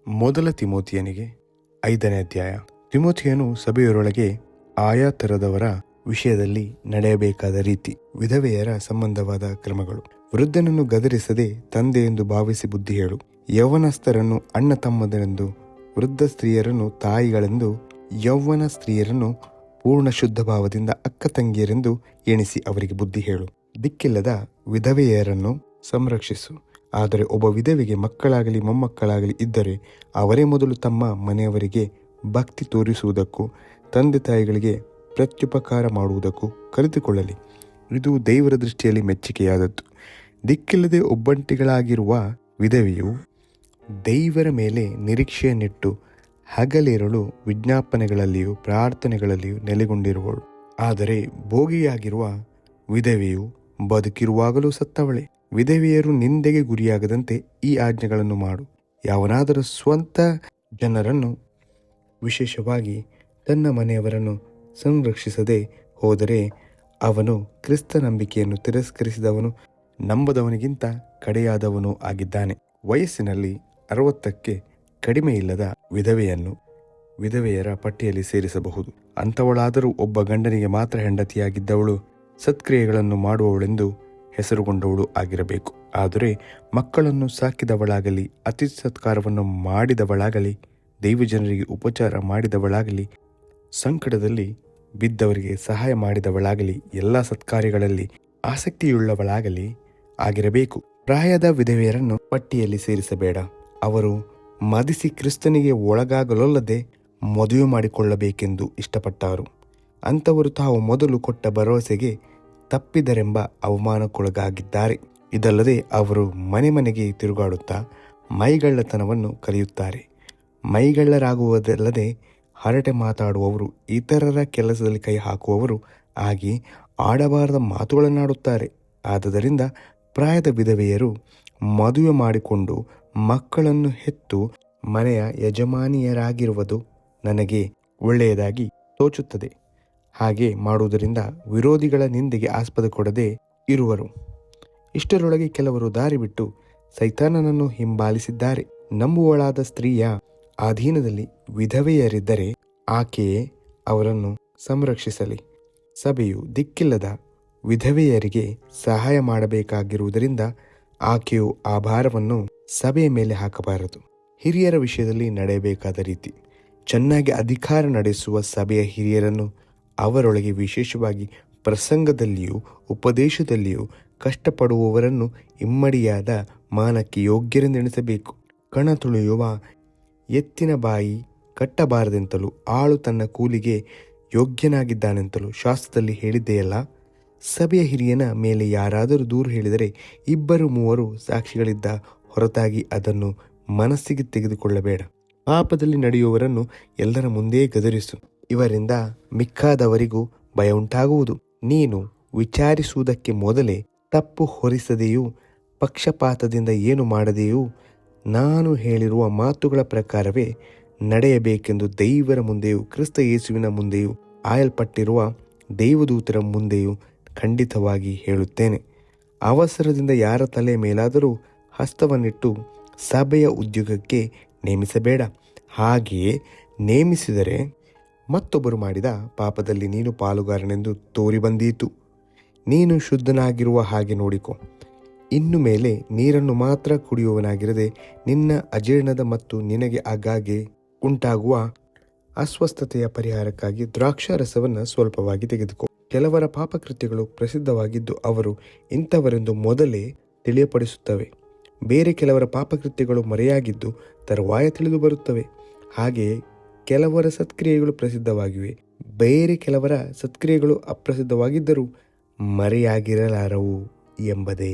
ಮೊದಲ ತಿಮೋಥಿಯನಿಗೆ 5ನೇ ಅಧ್ಯಾಯ. ತಿಮೋಥಿಯನು ಸಭೆಯರೊಳಗೆ ಆಯಾ ತರದವರ ವಿಷಯದಲ್ಲಿ ನಡೆಯಬೇಕಾದ ರೀತಿ, ವಿಧವೆಯರ ಸಂಬಂಧವಾದ ಕ್ರಮಗಳು, ವೃದ್ಧನನ್ನು ಗದರಿಸದೆ ತಂದೆ ಎಂದು ಭಾವಿಸಿ ಬುದ್ಧಿ ಹೇಳು, ಯೌವನಸ್ಥರನ್ನು ಅಣ್ಣ ತಮ್ಮದರೆಂದು, ವೃದ್ಧ ಸ್ತ್ರೀಯರನ್ನು ತಾಯಿಗಳೆಂದು, ಯೌವನ ಸ್ತ್ರೀಯರನ್ನು ಪೂರ್ಣ ಶುದ್ಧ ಭಾವದಿಂದ ಅಕ್ಕ ತಂಗಿಯರೆಂದು ಎಣಿಸಿ ಅವರಿಗೆ ಬುದ್ಧಿ ಹೇಳು. ದಿಕ್ಕಿಲ್ಲದ ವಿಧವೆಯರನ್ನು ಸಂರಕ್ಷಿಸು. ಆದರೆ ಒಬ್ಬ ವಿಧವೆಗೆ ಮಕ್ಕಳಾಗಲಿ ಮೊಮ್ಮಕ್ಕಳಾಗಲಿ ಇದ್ದರೆ ಅವರೇ ಮೊದಲು ತಮ್ಮ ಮನೆಯವರಿಗೆ ಭಕ್ತಿ ತೋರಿಸುವುದಕ್ಕೂ ತಂದೆ ತಾಯಿಗಳಿಗೆ ಪ್ರತ್ಯುಪಕಾರ ಮಾಡುವುದಕ್ಕೂ ಕಲಿತುಕೊಳ್ಳಲಿ. ಇದು ದೇವರ ದೃಷ್ಟಿಯಲ್ಲಿ ಮೆಚ್ಚುಗೆಯಾದದ್ದು. ದಿಕ್ಕಿಲ್ಲದೆ ಒಬ್ಬಂಟಿಗಳಾಗಿರುವ ವಿಧವೆಯು ದೇವರ ಮೇಲೆ ನಿರೀಕ್ಷೆಯನ್ನಿಟ್ಟು ಹಗಲಿರುಳು ವಿಜ್ಞಾಪನೆಗಳಲ್ಲಿಯೂ ಪ್ರಾರ್ಥನೆಗಳಲ್ಲಿಯೂ ನೆಲೆಗೊಂಡಿರುವಳು. ಆದರೆ ಭೋಗಿಯಾಗಿರುವ ವಿಧವೆಯು ಬದುಕಿರುವಾಗಲೂ ಸತ್ತವಳೆ. ವಿಧವೆಯರು ನಿಂದೆಗೆ ಗುರಿಯಾಗದಂತೆ ಈ ಆಜ್ಞೆಗಳನ್ನು ಮಾಡು. ಯಾವನಾದರೂ ಸ್ವಂತ ಜನರನ್ನು, ವಿಶೇಷವಾಗಿ ತನ್ನ ಮನೆಯವರನ್ನು ಸಂರಕ್ಷಿಸದೆ ಹೋದರೆ ಅವನು ಕ್ರಿಸ್ತ ನಂಬಿಕೆಯನ್ನು ತಿರಸ್ಕರಿಸಿದವನು, ನಂಬದವನಿಗಿಂತ ಕಡೆಯಾದವನು ಆಗಿದ್ದಾನೆ. ವಯಸ್ಸಿನಲ್ಲಿ 60ಕ್ಕೆ ಕಡಿಮೆ ಇಲ್ಲದ ವಿಧವೆಯನ್ನು ವಿಧವೆಯರ ಪಟ್ಟಿಯಲ್ಲಿ ಸೇರಿಸಬಹುದು. ಅಂಥವಳಾದರೂ ಒಬ್ಬ ಗಂಡನಿಗೆ ಮಾತ್ರ ಹೆಂಡತಿಯಾಗಿದ್ದವಳು, ಸತ್ಕ್ರಿಯೆಗಳನ್ನು ಮಾಡುವವಳೆಂದು ಹೆಸರುಗೊಂಡವಳು ಆಗಿರಬೇಕು. ಆದರೆ ಮಕ್ಕಳನ್ನು ಸಾಕಿದವಳಾಗಲಿ, ಅತಿಥಿ ಸತ್ಕಾರವನ್ನು ಮಾಡಿದವಳಾಗಲಿ, ದೈವಜನರಿಗೆ ಉಪಚಾರ ಮಾಡಿದವಳಾಗಲಿ, ಸಂಕಟದಲ್ಲಿ ಬಿದ್ದವರಿಗೆ ಸಹಾಯ ಮಾಡಿದವಳಾಗಲಿ, ಎಲ್ಲ ಸತ್ಕಾರ್ಯಗಳಲ್ಲಿ ಆಸಕ್ತಿಯುಳ್ಳವಳಾಗಲಿ ಆಗಿರಬೇಕು. ಪ್ರಾಯದ ವಿಧವೆಯರನ್ನು ಪಟ್ಟಿಯಲ್ಲಿ ಸೇರಿಸಬೇಡ. ಅವರು ಮದಿಸಿ ಕ್ರಿಸ್ತನಿಗೆ ಒಳಗಾಗಲೊಲ್ಲದೆ ಮದುವೆ ಮಾಡಿಕೊಳ್ಳಬೇಕೆಂದು ಇಷ್ಟಪಟ್ಟರು. ಅಂಥವರು ತಾವು ಮೊದಲು ಕೊಟ್ಟ ಭರವಸೆಗೆ ತಪ್ಪಿದರೆಂಬ ಅವಮಾನಕ್ಕೊಳಗಾಗಿದ್ದಾರೆ. ಇದಲ್ಲದೆ ಅವರು ಮನೆ ಮನೆಗೆ ತಿರುಗಾಡುತ್ತಾ ಮೈಗಳ್ಳತನವನ್ನು ಕಲಿಯುತ್ತಾರೆ. ಮೈಗಳ್ಳರಾಗುವುದಲ್ಲದೆ ಹರಟೆ ಮಾತಾಡುವವರು, ಇತರರ ಕೆಲಸದಲ್ಲಿ ಕೈ ಹಾಕುವವರು ಆಗಿ ಆಡಬಾರದ ಮಾತುಗಳನ್ನಾಡುತ್ತಾರೆ. ಆದುದರಿಂದ ಪ್ರಾಯದ ವಿಧವೆಯರು ಮದುವೆ ಮಾಡಿಕೊಂಡು ಮಕ್ಕಳನ್ನು ಹೆತ್ತು ಮನೆಯ ಯಜಮಾನಿಯರಾಗಿರುವುದು ನನಗೆ ಒಳ್ಳೆಯದಾಗಿ ತೋಚುತ್ತದೆ. ಹಾಗೆ ಮಾಡುವುದರಿಂದ ವಿರೋಧಿಗಳ ನಿಂದೆಗೆ ಆಸ್ಪದ ಕೊಡದೆ ಇರುವರು. ಇಷ್ಟರೊಳಗೆ ಕೆಲವರು ದಾರಿ ಬಿಟ್ಟು ಸೈತಾನನನ್ನು ಹಿಂಬಾಲಿಸಿದ್ದಾರೆ. ನಂಬುವಳಾದ ಸ್ತ್ರೀಯ ಅಧೀನದಲ್ಲಿ ವಿಧವೆಯರಿದ್ದರೆ ಆಕೆಯೇ ಅವರನ್ನು ಸಂರಕ್ಷಿಸಲಿ. ಸಭೆಯು ದಿಕ್ಕಿಲ್ಲದ ವಿಧವೆಯರಿಗೆ ಸಹಾಯ ಮಾಡಬೇಕಾಗಿರುವುದರಿಂದ ಆಕೆಯು ಆ ಭಾರವನ್ನು ಸಭೆಯ ಮೇಲೆ ಹಾಕಬಾರದು. ಹಿರಿಯರ ವಿಷಯದಲ್ಲಿ ನಡೆಯಬೇಕಾದ ರೀತಿ, ಚೆನ್ನಾಗಿ ಅಧಿಕಾರ ನಡೆಸುವ ಸಭೆಯ ಹಿರಿಯರನ್ನು ಅವರೊಳಗೆ ವಿಶೇಷವಾಗಿ ಪ್ರಸಂಗದಲ್ಲಿಯೂ ಉಪದೇಶದಲ್ಲಿಯೂ ಕಷ್ಟಪಡುವವರನ್ನು ಇಮ್ಮಡಿಯಾದ ಮಾನಕ್ಕೆ ಯೋಗ್ಯರೆಂದೆಣಿಸಬೇಕು. ಕಣ ತುಳಿಯುವ ಎತ್ತಿನ ಬಾಯಿ ಕಟ್ಟಬಾರದೆಂತಲೂ ಆಳು ತನ್ನ ಕೂಲಿಗೆ ಯೋಗ್ಯನಾಗಿದ್ದಾನೆಂತಲೂ ಶಾಸ್ತ್ರದಲ್ಲಿ ಹೇಳಿದೆಯಲ್ಲ. ಸಭೆಯ ಹಿರಿಯನ ಮೇಲೆ ಯಾರಾದರೂ ದೂರು ಹೇಳಿದರೆ 2-3 ಸಾಕ್ಷಿಗಳಿದ್ದ ಹೊರತಾಗಿ ಅದನ್ನು ಮನಸ್ಸಿಗೆ ತೆಗೆದುಕೊಳ್ಳಬೇಡ. ಪಾಪದಲ್ಲಿ ನಡೆಯುವವರನ್ನು ಎಲ್ಲರ ಮುಂದೆ ಗದರಿಸು. ಇವರಿಂದ ಮಿಕ್ಕಾದವರಿಗೂ ಭಯ ಉಂಟಾಗುವುದು. ನೀನು ವಿಚಾರಿಸುವುದಕ್ಕೆ ಮೊದಲೇ ತಪ್ಪು ಹೊರಿಸದೆಯೂ ಪಕ್ಷಪಾತದಿಂದ ಏನು ಮಾಡದೆಯೂ ನಾನು ಹೇಳಿರುವ ಮಾತುಗಳ ಪ್ರಕಾರವೇ ನಡೆಯಬೇಕೆಂದು ದೇವರ ಮುಂದೆಯೂ ಕ್ರಿಸ್ತ ಯೇಸುವಿನ ಮುಂದೆಯೂ ಆಯಲ್ಪಟ್ಟಿರುವ ದೇವದೂತರ ಮುಂದೆಯೂ ಖಂಡಿತವಾಗಿ ಹೇಳುತ್ತೇನೆ. ಅವಸರದಿಂದ ಯಾರ ತಲೆಯ ಮೇಲಾದರೂ ಹಸ್ತವನ್ನಿಟ್ಟು ಸಭೆಯ ಉದ್ಯೋಗಕ್ಕೆ ನೇಮಿಸಬೇಡ. ಹಾಗೆಯೇ ನೇಮಿಸಿದರೆ ಮತ್ತೊಬ್ಬರು ಮಾಡಿದ ಪಾಪದಲ್ಲಿ ನೀನು ಪಾಲುಗಾರನೆಂದು ತೋರಿ ಬಂದೀತು. ನೀನು ಶುದ್ಧನಾಗಿರುವ ಹಾಗೆ ನೋಡಿಕೊ. ಇನ್ನು ಮೇಲೆ ನೀರನ್ನು ಮಾತ್ರ ಕುಡಿಯುವವನಾಗಿರದೆ ನಿನ್ನ ಅಜೀರ್ಣದ ಮತ್ತು ನಿನಗೆ ಆಗಾಗ್ಗೆ ಉಂಟಾಗುವ ಅಸ್ವಸ್ಥತೆಯ ಪರಿಹಾರಕ್ಕಾಗಿ ದ್ರಾಕ್ಷಾರಸವನ್ನು ಸ್ವಲ್ಪವಾಗಿ ತೆಗೆದುಕೋ. ಕೆಲವರ ಪಾಪಕೃತ್ಯಗಳು ಪ್ರಸಿದ್ಧವಾಗಿದ್ದು ಅವರು ಇಂಥವರೆಂದು ಮೊದಲೇ ತಿಳಿಯಪಡಿಸುತ್ತವೆ. ಬೇರೆ ಕೆಲವರ ಪಾಪಕೃತ್ಯಗಳು ಮರೆಯಾಗಿದ್ದು ತರುವಾಯ ತಿಳಿದು ಬರುತ್ತವೆ. ಹಾಗೆಯೇ ಕೆಲವರ ಸತ್ಕ್ರಿಯೆಗಳು ಪ್ರಸಿದ್ಧವಾಗಿವೆ. ಬೇರೆ ಕೆಲವರ ಸತ್ಕ್ರಿಯೆಗಳು ಅಪ್ರಸಿದ್ಧವಾಗಿದ್ದರೂ ಮರೆಯಾಗಿರಲಾರವು ಎಂಬುದೇ.